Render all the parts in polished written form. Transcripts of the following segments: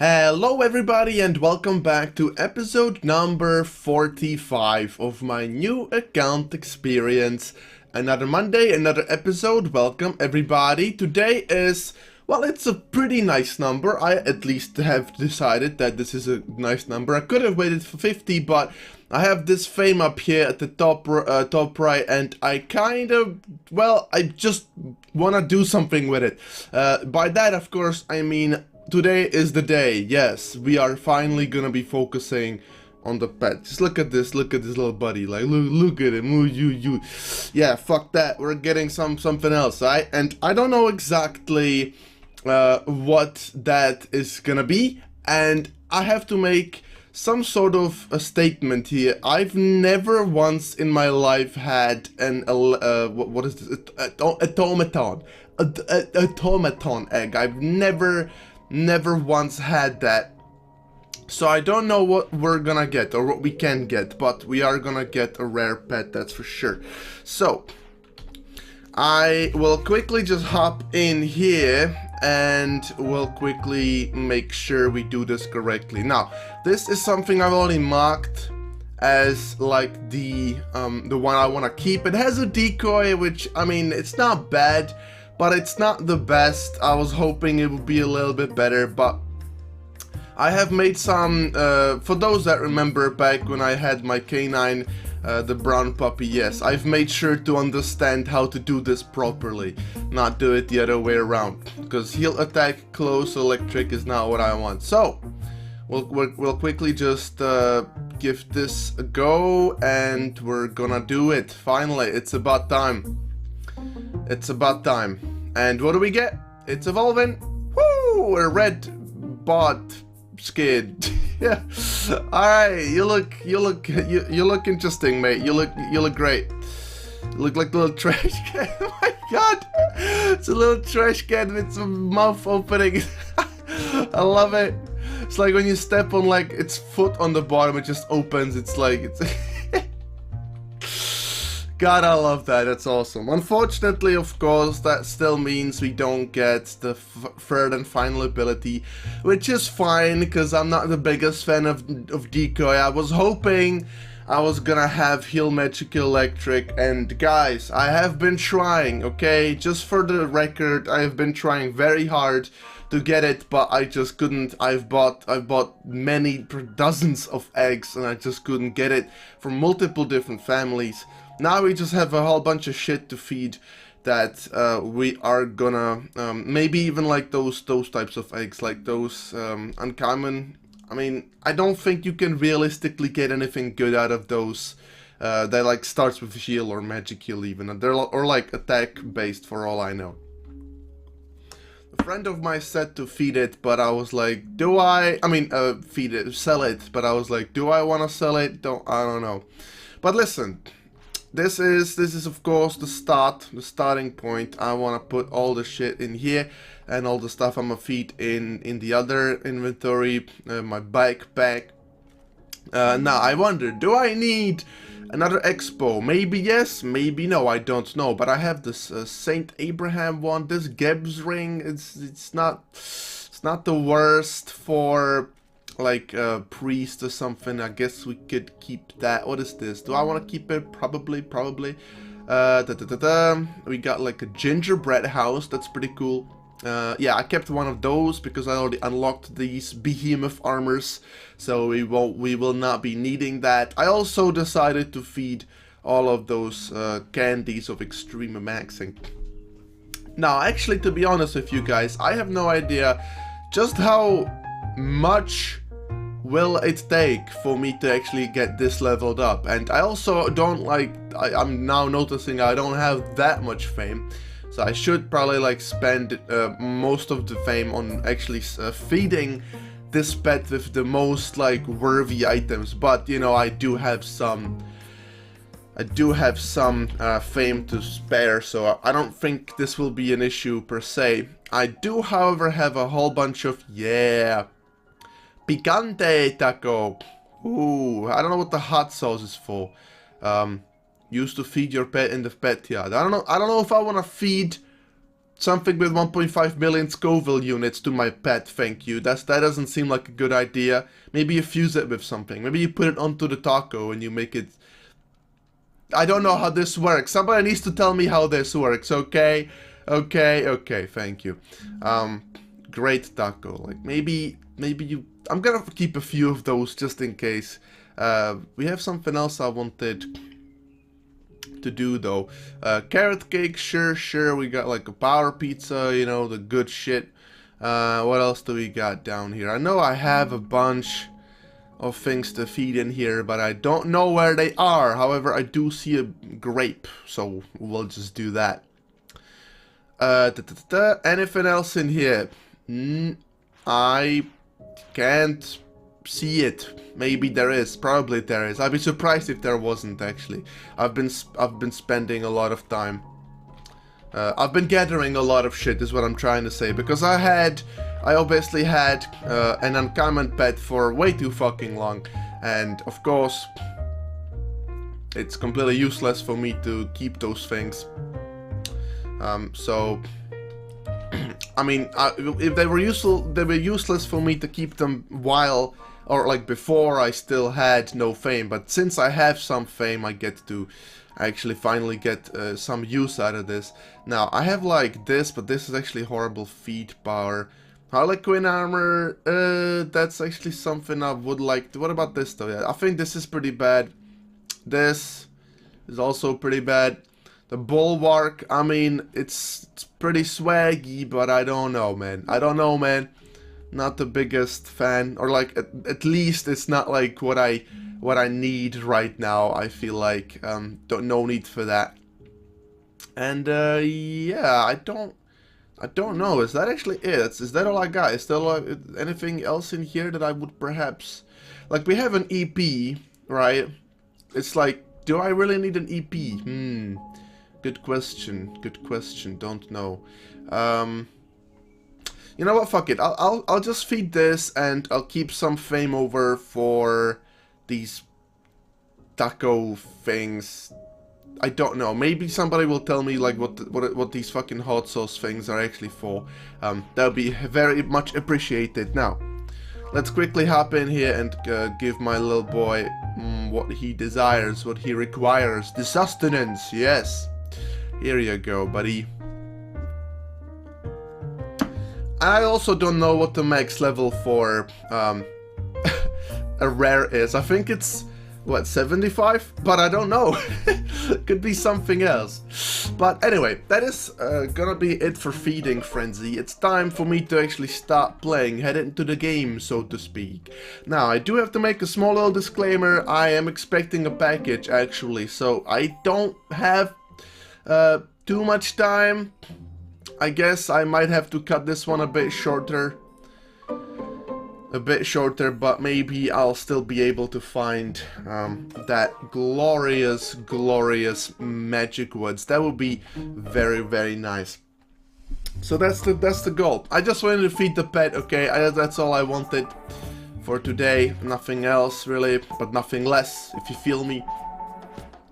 Hello everybody and welcome back to episode number 45 of my new account experience. Another Monday, another episode. Welcome everybody. Today is, well, it's a pretty nice number. I at least have decided that this is a nice number. I could have waited for 50, but I have this fame up here at the top right, and I kind of, well, I just want to do something with it. By that, of course, I mean today is the day. Yes, we are finally gonna be focusing on the pet. Just look at this little buddy. Like, look at him. Ooh. Yeah, fuck that. We're getting something else, right? And I don't know exactly what that is gonna be, and I have to make some sort of a statement here. I've never once in my life had an what is this? Automaton egg. I've never once had that. So I don't know what we're gonna get or what we can get, but we are gonna get a rare pet, that's for sure. So I will quickly just hop in here and we'll quickly make sure we do this correctly. Now, this is something I've already marked as like the one I want to keep. It has a decoy, which, I mean, it's not bad, but it's not the best. I was hoping it would be a little bit better, but I have made some, for those that remember back when I had my canine, the brown puppy, yes, I've made sure to understand how to do this properly, not do it the other way around, because he'll attack close, electric is not what I want. So, we'll quickly just give this a go, and we're gonna do it. Finally, it's about time. It's about time. And what do we get? It's evolving. Woo! A red bot skid. Yeah. All right. You look interesting, mate. You look great. You look like a little trash can. Oh my god! It's a little trash can with some mouth opening. I love it. It's like when you step on like its foot on the bottom, it just opens. It's like it's. God, I love that. That's awesome. Unfortunately, of course, that still means we don't get the third and final ability, which is fine, because I'm not the biggest fan of decoy. I was hoping I was gonna have heal magical electric, and guys, I have been trying, okay? Just for the record, I have been trying very hard to get it, but I just couldn't. I've bought many dozens of eggs, and I just couldn't get it from multiple different families. Now we just have a whole bunch of shit to feed that we are gonna maybe even like those types of eggs, like those uncommon. I mean, I don't think you can realistically get anything good out of those that like starts with heal or magic heal even, and they're or like attack based for all I know. A friend of mine said to feed it, but I was like, do I mean feed it, sell it, but I was like, do I want to sell it? I don't know. But listen, this is of course the starting point. I want to put all the shit in here and all the stuff I'm gonna feed in the other inventory, my backpack. Now I wonder, do I need another expo? Maybe yes, maybe no, I don't know. But I have this Saint Abraham one, this Geb's ring. It's not the worst for like a priest or something. I guess we could keep that. What is this? Do I want to keep it? Probably. We got like a gingerbread house. That's pretty cool. Yeah, I kept one of those because I already unlocked these behemoth armors, so we will not be needing that. I also decided to feed all of those candies of extreme maxing. Now, actually, to be honest with you guys, I have no idea just how much will it take for me to actually get this leveled up. And I also don't like, I'm now noticing I don't have that much fame, so I should probably like spend most of the fame on actually feeding this pet with the most like worthy items. But you know, I do have some fame to spare, so I don't think this will be an issue per se. I do, however, have a whole bunch of, yeah, picante taco. Ooh, I don't know what the hot sauce is for. Used to feed your pet in the pet yard. I don't know if I want to feed something with 1.5 million Scoville units to my pet, thank you. That doesn't seem like a good idea. Maybe you fuse it with something. Maybe you put it onto the taco and you make it... I don't know how this works. Somebody needs to tell me how this works, okay? Okay, thank you. Great taco. Like, maybe you... I'm gonna keep a few of those just in case. We have something else I wanted to do though. Carrot cake, sure. We got like a power pizza, you know, the good shit. What else do we got down here? I know I have a bunch of things to feed in here, but I don't know where they are. However, I do see a grape, so we'll just do that. Anything else in here? I can't see it. Maybe there is. Probably there is. I'd be surprised if there wasn't, actually. I've been spending a lot of time. I've been gathering a lot of shit, is what I'm trying to say, because I obviously had an uncommon pet for way too fucking long, and of course it's completely useless for me to keep those things. So I mean, if they were useful, they were useless for me to keep them while, or like before I still had no fame, but since I have some fame, I get to actually finally get some use out of this. Now, I have like this, but this is actually horrible feed power. Harlequin armor, that's actually something I would like to... What about this though? Yeah, I think this is pretty bad. This is also pretty bad. The bulwark, I mean, it's pretty swaggy, but I don't know, man. Not the biggest fan, or like at least it's not like what I need right now. I feel like no need for that. And yeah, I don't know. Is that actually it? Is that all I got? Is there anything else in here that I would perhaps like? We have an EP, right? It's like, do I really need an EP? Good question. Don't know. You know what? Fuck it. I'll just feed this, and I'll keep some fame over for these taco things. I don't know. Maybe somebody will tell me like what these fucking hot sauce things are actually for. That would be very much appreciated. Now, let's quickly hop in here and give my little boy what he desires, what he requires. The sustenance. Yes. Here you go, buddy. I also don't know what the max level for a rare is. I think it's, what, 75? But I don't know. Could be something else. But anyway, that is gonna be it for Feeding Frenzy. It's time for me to actually start playing, head into the game, so to speak. Now, I do have to make a small little disclaimer. I am expecting a package, actually, so I don't have too much time. I guess I might have to cut this one a bit shorter, but maybe I'll still be able to find that glorious magic woods. That would be very, very nice. So that's the goal. I just wanted to feed the pet, okay? That's all I wanted for today. Nothing else really, but nothing less, if you feel me.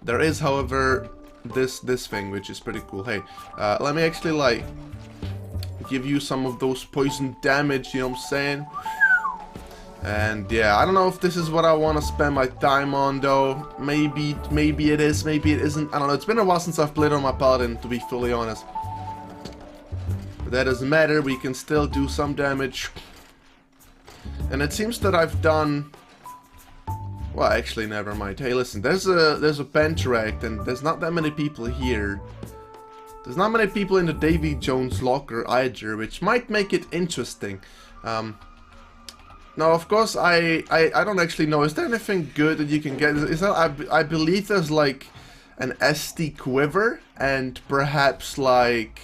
There is, however, this thing, which is pretty cool. Hey, let me actually like give you some of those poison damage, you know what I'm saying? And yeah, I don't know if this is what I want to spend my time on though. Maybe it is, maybe it isn't. I don't know. It's been a while since I've played on my paladin, to be fully honest. But that doesn't matter. We can still do some damage. And it seems that I've done... Well, actually, never mind. Hey, listen, there's a Panteract, and there's not that many people here. There's not many people in the Davy Jones locker either, which might make it interesting. Now, of course, I don't actually know. Is there anything good that you can get? Is there, I believe there's like an ST quiver, and perhaps like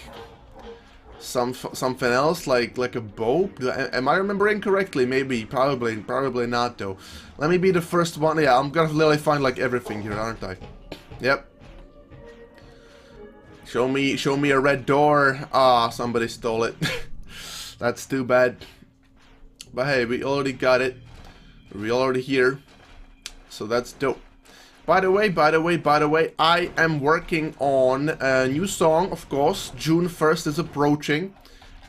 something else, like a bow. Am I remembering correctly? Maybe, probably not though. Let me be the first one. Yeah, I'm gonna literally find like everything here, aren't I? Yep. Show me a red door. Ah, somebody stole it. That's too bad. But hey, we already got it. We're already here. So that's dope. By the way, I am working on a new song, of course. June 1st is approaching.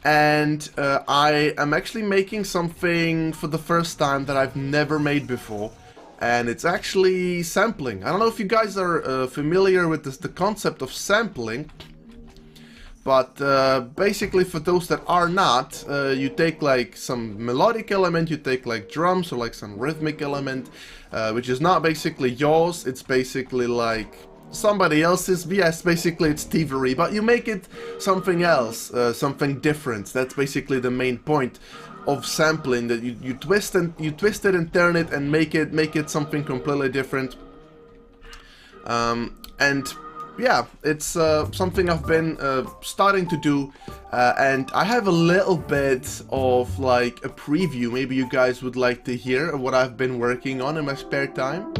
And I am actually making something for the first time that I've never made before. And it's actually sampling. I don't know if you guys are familiar with the concept of sampling. But basically, for those that are not, you take like some melodic element, you take like drums or like some rhythmic element, which is not basically yours, it's basically like somebody else's. Yes, basically it's thievery, but you make it something else, something different. That's basically the main point of sampling, that you twist it and turn it and make it something completely different. And yeah, it's something I've been starting to do, and I have a little bit of like a preview. Maybe you guys would like to hear what I've been working on in my spare time.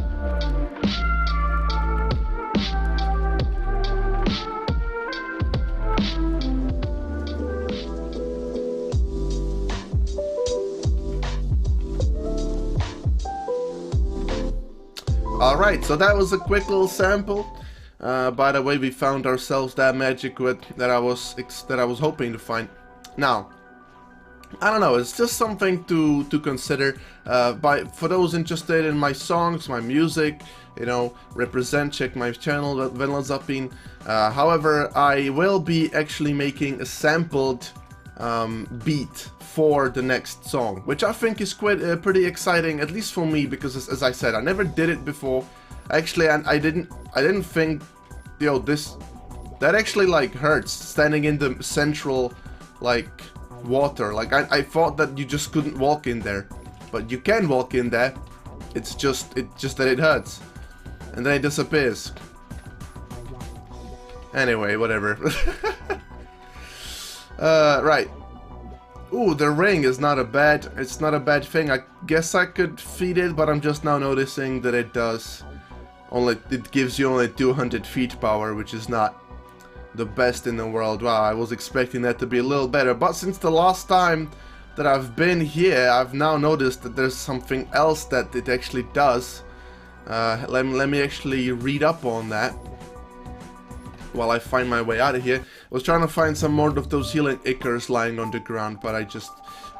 Alright, so that was a quick little sample. By the way, we found ourselves that magic wood that I was hoping to find. Now, I don't know, it's just something to consider. For those interested in my songs, my music, you know, check my channel, Vanilla Zappin. However, I will be actually making a sampled beat for the next song, which I think is quite pretty exciting, at least for me, because as I said, I never did it before. Actually, and I didn't think, yo, that actually like hurts, standing in the central like water. Like I thought that you just couldn't walk in there, but you can walk in there. It's just that it hurts, and then it disappears. Anyway, whatever. Right. Ooh, the ring is not a bad. It's not a bad thing. I guess I could feed it, but I'm just now noticing that it does. It gives you only 200 feet power, which is not the best in the world. Wow, I was expecting that to be a little better. But since the last time that I've been here, I've now noticed that there's something else that it actually does. Let me actually read up on that while I find my way out of here. I was trying to find some more of those healing ichors lying on the ground, but I just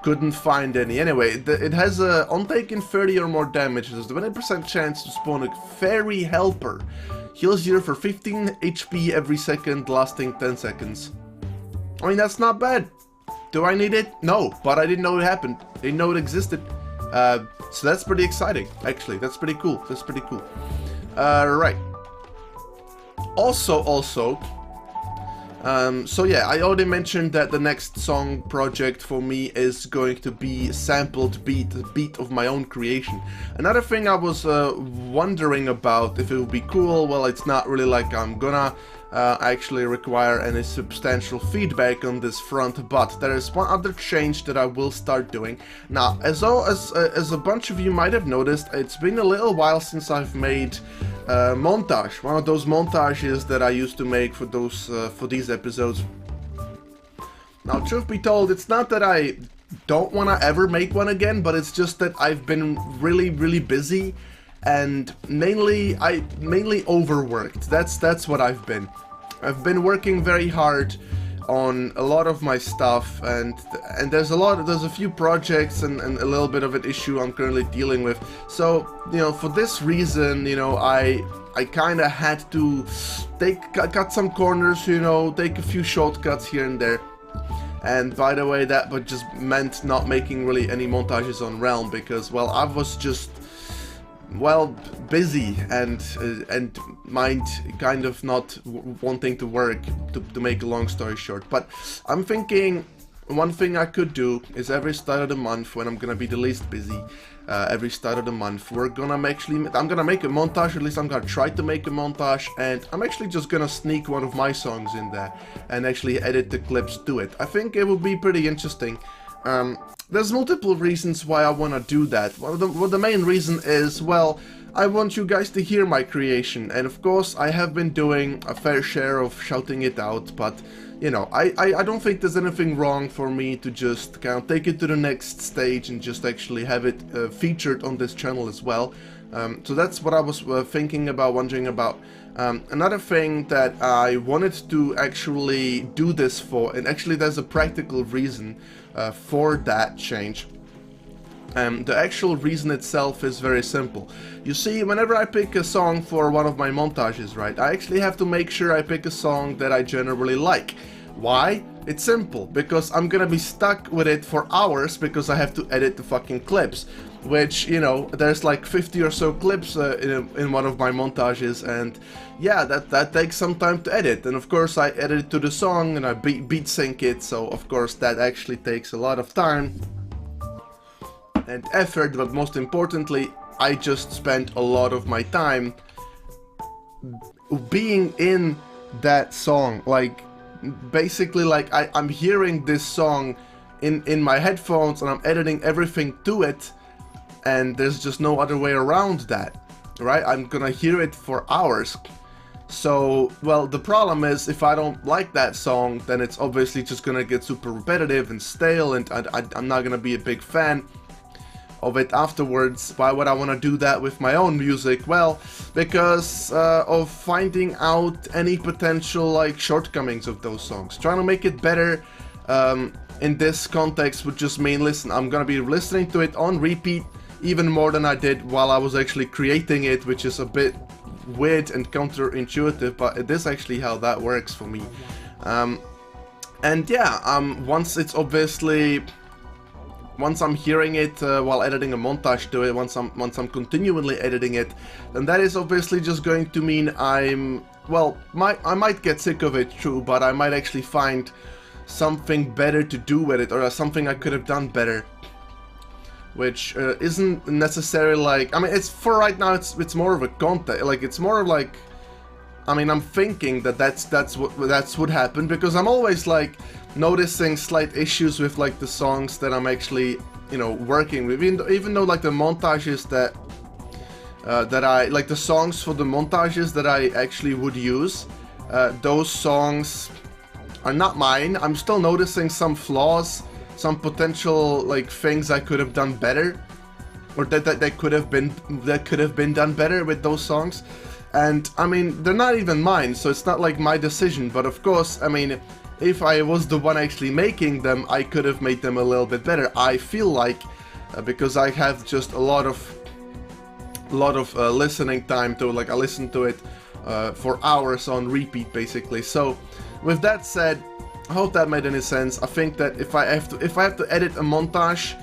couldn't find any. Anyway, it has a, on taking 30 or more damage, there's a 20% chance to spawn a fairy helper. Heals you for 15 HP every second, lasting 10 seconds. I mean, that's not bad. Do I need it? No, but I didn't know it happened. Didn't know it existed. So that's pretty exciting, actually. That's pretty cool. That's pretty cool. Right. Also, so yeah, I already mentioned that the next song project for me is going to be a sampled beat, a beat of my own creation. Another thing I was wondering about if it would be cool, well, it's not really like I'm gonna actually require any substantial feedback on this front, but there is one other change that I will start doing. Now, as a bunch of you might have noticed, it's been a little while since I've made montage, one of those montages that I used to make for those for these episodes. Now, truth be told, it's not that I don't want to ever make one again, but it's just that I've been really busy, and mainly overworked. That's what I've been. I've been working very hard on a lot of my stuff, and there's a few projects and a little bit of an issue I'm currently dealing with. So, you know, for this reason, you know, I kind of had to cut some corners, you know, take a few shortcuts here and there. And by the way, that but just meant not making really any montages on Realm, because, well, I was just, well, busy and mind kind of not wanting to work, to make a long story short. But I'm thinking one thing I could do is every start of the month, when I'm gonna be the least busy, every start of the month, I'm gonna make a montage, at least I'm gonna try to make a montage, and I'm actually just gonna sneak one of my songs in there and actually edit the clips to it. I think it would be pretty interesting. There's multiple reasons why I want to do that. Well, the main reason is, well, I want you guys to hear my creation, and of course I have been doing a fair share of shouting it out, but you know, I don't think there's anything wrong for me to just kind of take it to the next stage and just actually have it featured on this channel as well. So that's what I was thinking about, wondering about. Another thing that I wanted to actually do this for, and actually there's a practical reason for that change. The actual reason itself is very simple. You see, whenever I pick a song for one of my montages, right, I actually have to make sure I pick a song that I generally like. Why? It's simple, because I'm gonna be stuck with it for hours because I have to edit the fucking clips. Which, you know, there's like 50 or so clips in one of my montages, and yeah, that takes some time to edit. And of course I edit it to the song and I beat sync it, so of course that actually takes a lot of time and effort, but most importantly, I just spent a lot of my time being in that song. Like, basically, like, I'm hearing this song in my headphones and I'm editing everything to it, and there's just no other way around that, right? I'm gonna hear it for hours. So, well, the problem is, if I don't like that song, then it's obviously just gonna get super repetitive and stale, and I'm not gonna be a big fan of it afterwards. Why would I want to do that with my own music? Well, because of finding out any potential like shortcomings of those songs. Trying to make it better in this context would just mean, listen, I'm gonna be listening to it on repeat even more than I did while I was actually creating it, which is a bit weird and counterintuitive, but it is actually how that works for me. And yeah, once I'm hearing it while editing a montage to it, once I'm continually editing it, then that is obviously just going to mean I might get sick of it, true, but I might actually find something better to do with it, or something I could have done better, which isn't necessarily like, I mean, it's for right now, it's more of a content, like, it's more like, I mean, I'm thinking that that's what happened, because I'm always like noticing slight issues with like the songs that I'm actually, you know, working with, even though like the montages that I like, the songs for the montages that I actually would use, those songs are not mine. I'm still noticing some flaws, some potential like things I could have done better, or that could have been done better with those songs. And I mean, they're not even mine, so it's not like my decision, but of course, I mean, if I was the one actually making them, I could have made them a little bit better, I feel like, because I have just a lot of listening time to, like, I listen to it for hours on repeat, basically. So with that said, I hope that made any sense. I think that if I have to edit a montage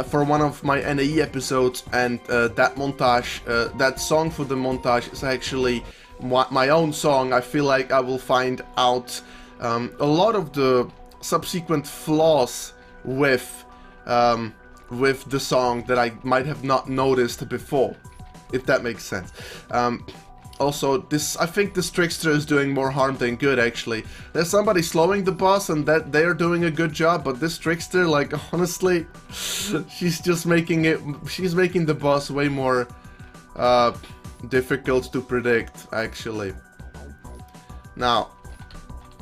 for one of my NAE episodes, and that montage, that song for the montage is actually my own song, I feel like I will find out a lot of the subsequent flaws with the song that I might have not noticed before, if that makes sense. Also, I think this trickster is doing more harm than good, actually. There's somebody slowing the boss, and that they're doing a good job, but this trickster, like, honestly, she's making the boss way more difficult to predict, actually. Now,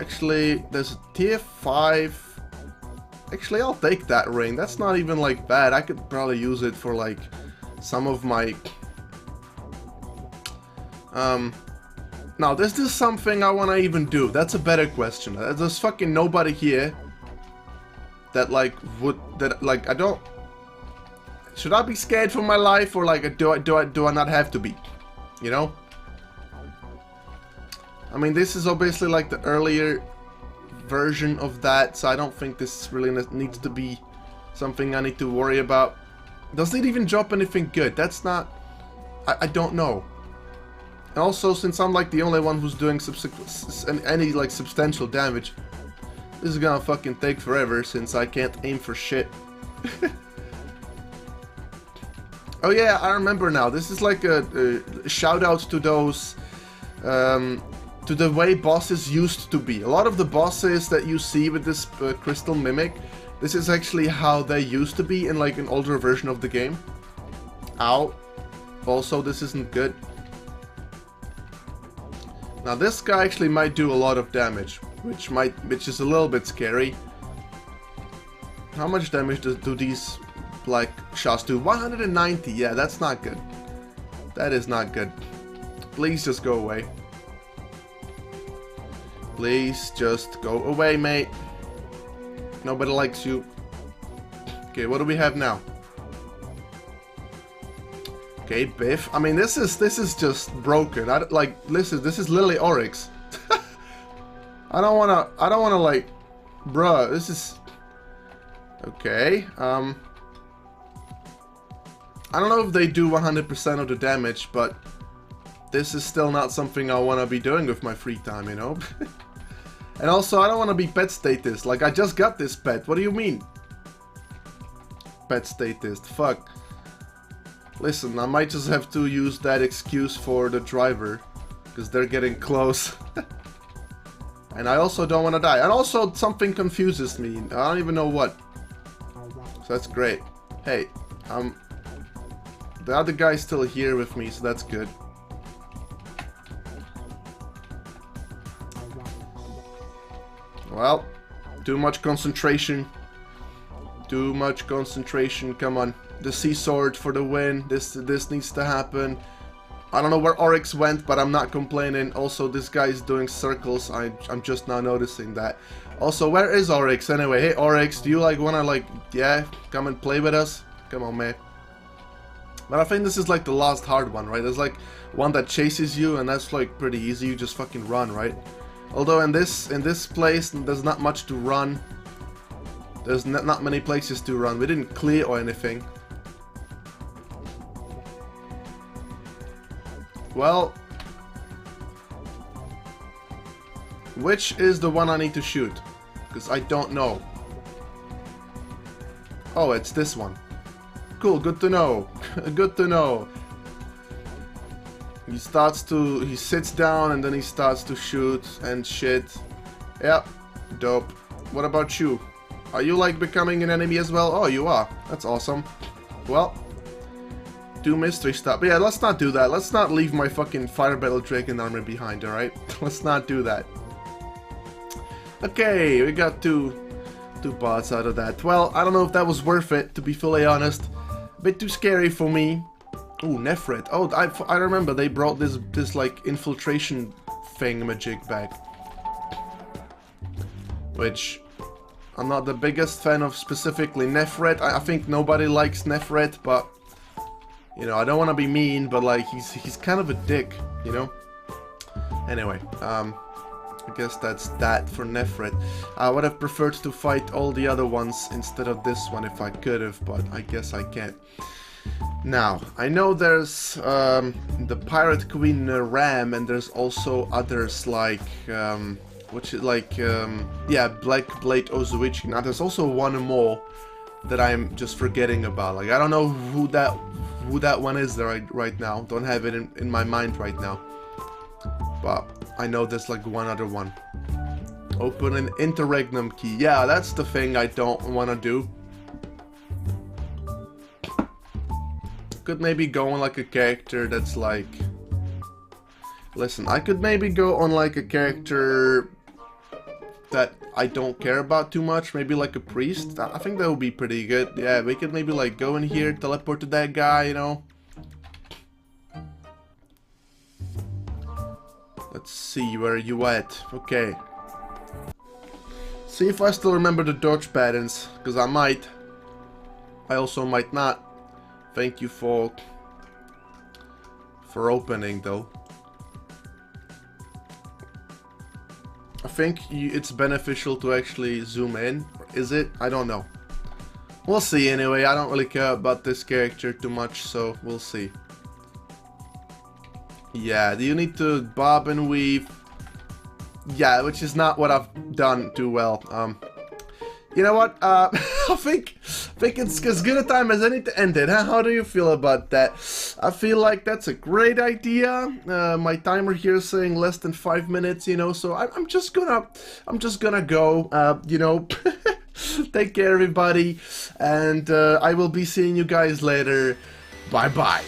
actually, there's a tier 5. Actually, I'll take that ring. That's not even, like, bad. I could probably use it for, like, some of my... Now, is this something I want to even do? That's a better question. There's fucking nobody here that, like, I don't... Should I be scared for my life, or, like, do I not have to be? You know? I mean, this is obviously, like, the earlier version of that, so I don't think this really needs to be something I need to worry about. Does it even drop anything good? That's not... I don't know. And also, since I'm like the only one who's doing any like substantial damage, this is gonna fucking take forever since I can't aim for shit. Oh yeah, I remember now. This is like a shout out to those, to the way bosses used to be. A lot of the bosses that you see with this crystal mimic, this is actually how they used to be in like an older version of the game. Ow. Also, this isn't good. Now this guy actually might do a lot of damage, which is a little bit scary. How much damage do these like shots do? 190. Yeah, that's not good. That is not good. Please just go away. Please just go away, mate. Nobody likes you. Okay, what do we have now? Okay, Biff. I mean, this is just broken. This is literally Oryx. I don't wanna like, bruh. This is okay. I don't know if they do 100% of the damage, but this is still not something I want to be doing with my free time, you know? And also, I don't want to be pet statist. Like, I just got this pet. What do you mean? Pet statist. Fuck. Listen, I might just have to use that excuse for the driver. Because they're getting close. And I also don't want to die. And also, something confuses me. I don't even know what. So that's great. Hey, the other guy's still here with me, so that's good. Well, too much concentration. Too much concentration. Come on. The sea sword for the win. This needs to happen. I don't know where Oryx went, but I'm not complaining. Also, this guy is doing circles. I'm just now noticing that. Also, where is Oryx anyway? Hey, Oryx, do you like wanna like, yeah, come and play with us? Come on, man. But I think this is like the last hard one, right? There's like one that chases you, and that's like pretty easy. You just fucking run, right? Although in this place, there's not much to run. There's not many places to run. We didn't clear or anything. Well, which is the one I need to shoot? Because I don't know. Oh, it's this one. Cool, good to know. Good to know. He sits down and then he starts to shoot and shit. Yep, dope. What about you? Are you like becoming an enemy as well? Oh, you are. That's awesome. Well, do mystery stuff. But yeah, let's not do that. Let's not leave my fucking Fire Battle Dragon armor behind, alright? Let's not do that. Okay, we got two parts out of that. Well, I don't know if that was worth it, to be fully honest. A bit too scary for me. Ooh, Nefret. Oh, I remember they brought this like infiltration thingamajig back. Which I'm not the biggest fan of, specifically Nefret. I think nobody likes Nefret, but you know, I don't want to be mean, but like he's kind of a dick, you know? Anyway, I guess that's that for Nefret. I would have preferred to fight all the other ones instead of this one if I could have, but I guess I can't. Now, I know there's the Pirate Queen Ram, and there's also others like, yeah, Black Blade Ozuichi. Now, there's also one more that I'm just forgetting about. Like, I don't know who that one is right now. Don't have it in my mind right now. But I know there's like one other one. Open an interregnum key. Yeah, that's the thing I don't want to do. Could maybe go on like a character that's like... Listen, I could maybe go on like a character that I don't care about too much. Maybe like a priest. I think that would be pretty good. Yeah, we could maybe like go in here, teleport to that guy, you know. Let's see, where are you at? Okay. See if I still remember the dodge patterns, because I might. I also might not. Thank you for opening, though. I think it's beneficial to actually zoom in. Is it? I don't know. We'll see anyway. I don't really care about this character too much, so we'll see. Yeah, do you need to bob and weave? Yeah, which is not what I've done too well. You know what? I think it's as good a time as any to end it. Huh? How do you feel about that? I feel like that's a great idea. My timer here is saying less than 5 minutes, you know. So I'm just gonna go. You know, take care, everybody, and I will be seeing you guys later. Bye bye.